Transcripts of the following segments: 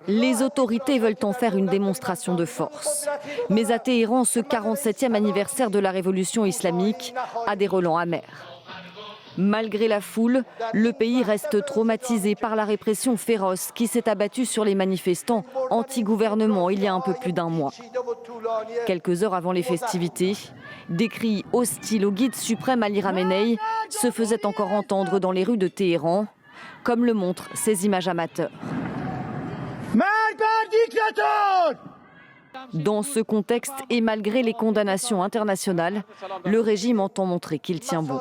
Les autorités veulent en faire une démonstration de force. Mais à Téhéran, ce 47e anniversaire de la révolution islamique a des relents amers. Malgré la foule, le pays reste traumatisé par la répression féroce qui s'est abattue sur les manifestants anti-gouvernement il y a un peu plus d'un mois. Quelques heures avant les festivités, des cris hostiles au guide suprême Ali Khamenei se faisaient encore entendre dans les rues de Téhéran, comme le montrent ces images amateurs. Dans ce contexte et malgré les condamnations internationales, le régime entend montrer qu'il tient bon.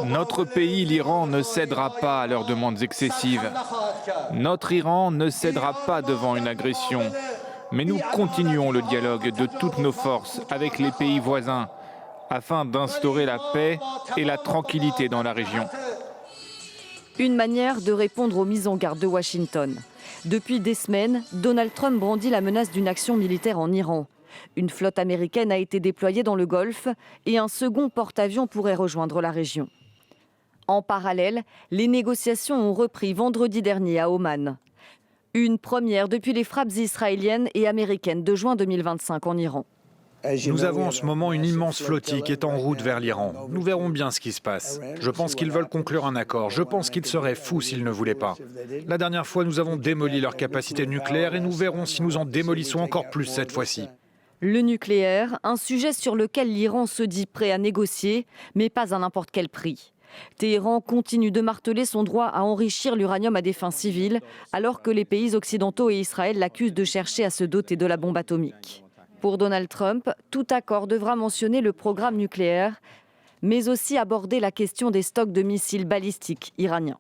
Notre pays, l'Iran, ne cédera pas à leurs demandes excessives. Notre Iran ne cédera pas devant une agression. Mais nous continuons le dialogue de toutes nos forces avec les pays voisins afin d'instaurer la paix et la tranquillité dans la région. Une manière de répondre aux mises en garde de Washington. Depuis des semaines, Donald Trump brandit la menace d'une action militaire en Iran. Une flotte américaine a été déployée dans le Golfe et un second porte-avions pourrait rejoindre la région. En parallèle, les négociations ont repris vendredi dernier à Oman. Une première depuis les frappes israéliennes et américaines de juin 2025 en Iran. Nous avons en ce moment une immense flottille qui est en route vers l'Iran. Nous verrons bien ce qui se passe. Je pense qu'ils veulent conclure un accord. Je pense qu'ils seraient fous s'ils ne voulaient pas. La dernière fois, nous avons démoli leur capacité nucléaire et nous verrons si nous en démolissons encore plus cette fois-ci. Le nucléaire, un sujet sur lequel l'Iran se dit prêt à négocier, mais pas à n'importe quel prix. Téhéran continue de marteler son droit à enrichir l'uranium à des fins civiles, alors que les pays occidentaux et Israël l'accusent de chercher à se doter de la bombe atomique. Pour Donald Trump, tout accord devra mentionner le programme nucléaire, mais aussi aborder la question des stocks de missiles balistiques iraniens.